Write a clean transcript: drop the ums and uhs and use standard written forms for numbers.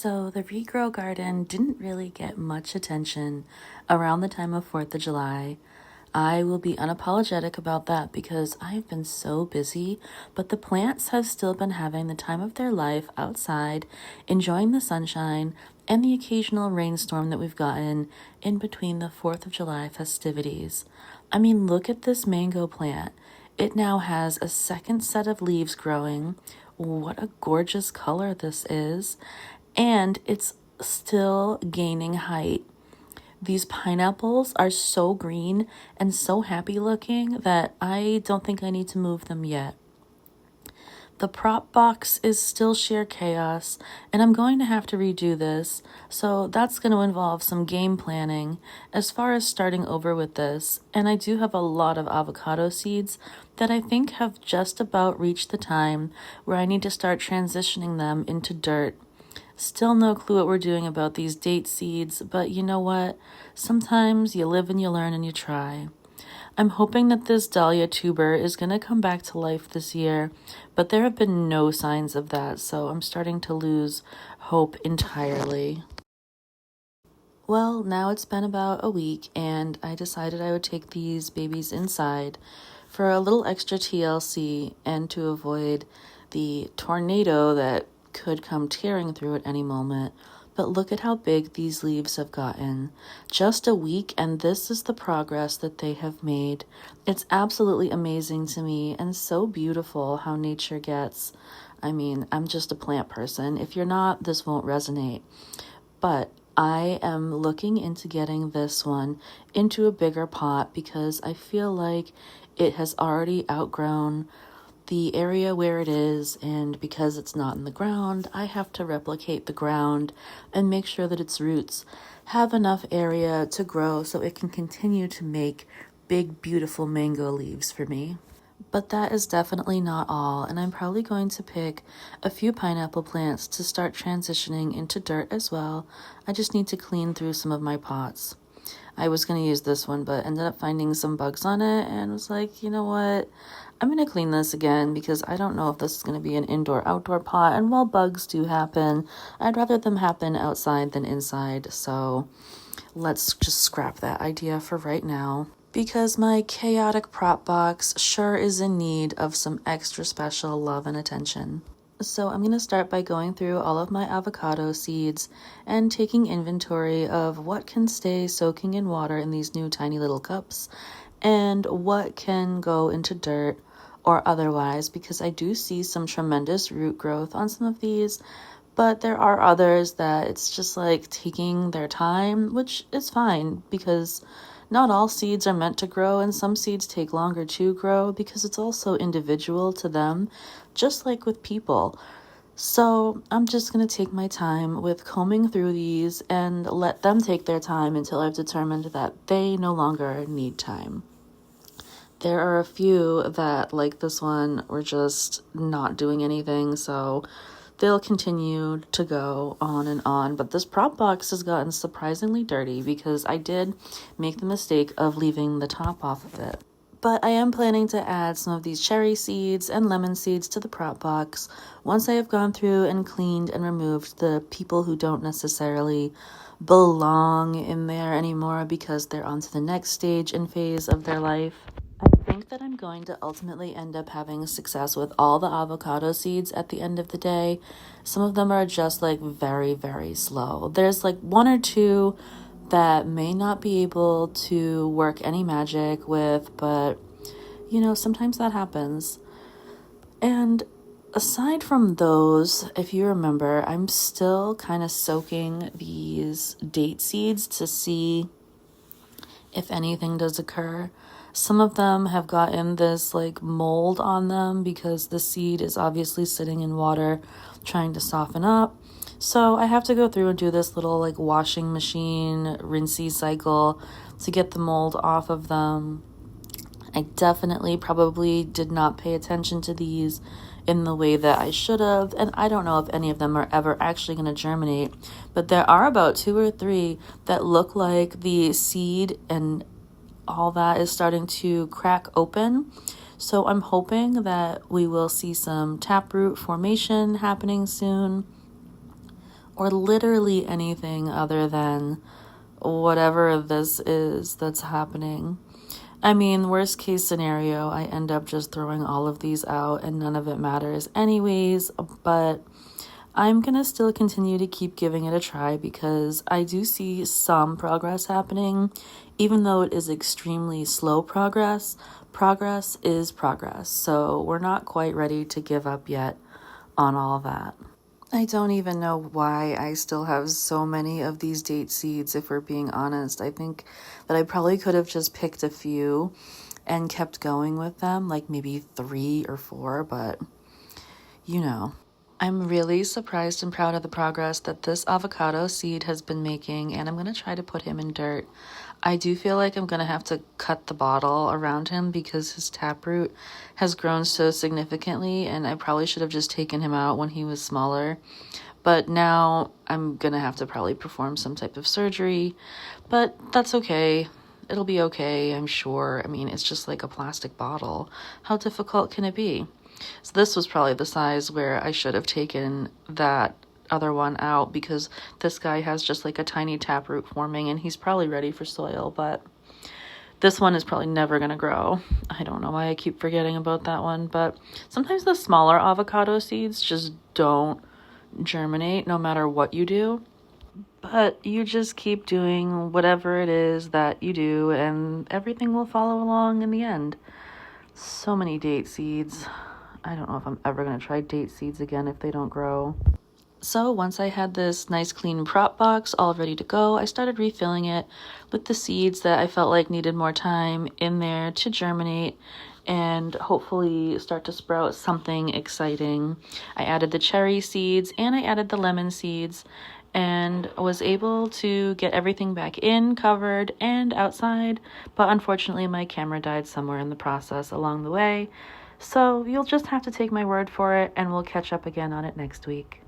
So the regrow garden didn't really get much attention around the time of 4th of July. I will be unapologetic about that because I've been so busy, but the plants have still been having the time of their life outside, enjoying the sunshine and the occasional rainstorm that we've gotten in between the 4th of July festivities. I mean, look at this mango plant. It now has a second set of leaves growing. What a gorgeous color this is. And it's still gaining height. These pineapples are so green and so happy looking that I don't think I need to move them yet. The prop box is still sheer chaos, and I'm going to have to redo this, so that's going to involve some game planning as far as starting over with this. And I do have a lot of avocado seeds that I think have just about reached the time where I need to start transitioning them into dirt. Still no clue what we're doing about these date seeds, but you know what? Sometimes you live and you learn and you try. I'm hoping that this dahlia tuber is going to come back to life this year, but there have been no signs of that, so I'm starting to lose hope entirely. Well, now it's been about a week, and I decided I would take these babies inside for a little extra TLC and to avoid the tornado that could come tearing through at any moment. But look at how big these leaves have gotten. Just a week, and this is the progress that they have made. It's absolutely amazing to me and so beautiful how nature gets. I mean, I'm just a plant person. If you're not, this won't resonate. But I am looking into getting this one into a bigger pot because I feel like it has already outgrown the area where it is, and because it's not in the ground, I have to replicate the ground and make sure that its roots have enough area to grow so it can continue to make big, beautiful mango leaves for me. But that is definitely not all, and I'm probably going to pick a few pineapple plants to start transitioning into dirt as well. I just need to clean through some of my pots. I was going to use this one, but ended up finding some bugs on it and was like, you know what? I'm going to clean this again because I don't know if this is going to be an indoor-outdoor pot. And while bugs do happen, I'd rather them happen outside than inside. So let's just scrap that idea for right now, because my chaotic prop box sure is in need of some extra special love and attention. So I'm going to start by going through all of my avocado seeds and taking inventory of what can stay soaking in water in these new tiny little cups and what can go into dirt or otherwise, because I do see some tremendous root growth on some of these, but there are others that it's just like taking their time, which is fine because not all seeds are meant to grow, and some seeds take longer to grow because it's also individual to them, just like with people. So I'm just going to take my time with combing through these and let them take their time until I've determined that they no longer need time. There are a few that, like this one, were just not doing anything, so they'll continue to go on, but this prop box has gotten surprisingly dirty because I did make the mistake of leaving the top off of it. But I am planning to add some of these cherry seeds and lemon seeds to the prop box once I have gone through and cleaned and removed the people who don't necessarily belong in there anymore because they're on to the next stage and phase of their life. I think that I'm going to ultimately end up having success with all the avocado seeds at the end of the day. Some of them are just like very, very slow. There's like one or two that may not be able to work any magic with, but you know, sometimes that happens. And aside from those, if you remember, I'm still kind of soaking these date seeds to see if anything does occur. Some of them have gotten this like mold on them because the seed is obviously sitting in water trying to soften up. So I have to go through and do this little like washing machine rinsey cycle to get the mold off of them. I definitely probably did not pay attention to these in the way that I should have, and I don't know if any of them are ever actually going to germinate, but there are about 2 or 3 that look like the seed and all that is starting to crack open. So I'm hoping that we will see some taproot formation happening soon. or literally anything other than whatever this is that's happening. I mean, worst case scenario, I end up just throwing all of these out and none of it matters anyways, but I'm gonna still continue to keep giving it a try because I do see some progress happening, even though it is extremely slow progress. Progress is progress, so we're not quite ready to give up yet on all that. I don't even know why I still have so many of these date seeds, if we're being honest. I think that I probably could have just picked a few and kept going with them, like maybe 3 or 4, but you know. I'm really surprised and proud of the progress that this avocado seed has been making, and I'm going to try to put him in dirt. I do feel like I'm going to have to cut the bottle around him because his taproot has grown so significantly, and I probably should have just taken him out when he was smaller. But now I'm going to have to probably perform some type of surgery, but that's okay. It'll be okay, I'm sure. I mean, it's just like a plastic bottle. How difficult can it be? So this was probably the size where I should have taken that other one out because this guy has just like a tiny taproot forming and he's probably ready for soil, but this one is probably never going to grow. I don't know why I keep forgetting about that one, but sometimes the smaller avocado seeds just don't germinate no matter what you do. But you just keep doing whatever it is that you do and everything will follow along in the end. So many date seeds. I don't know if I'm ever going to try date seeds again if they don't grow. So once I had this nice clean prop box all ready to go, I started refilling it with the seeds that I felt like needed more time in there to germinate and hopefully start to sprout something exciting. I added the cherry seeds and I added the lemon seeds and was able to get everything back in, covered, and outside, but unfortunately my camera died somewhere in the process along the way. So you'll just have to take my word for it and we'll catch up again on it next week.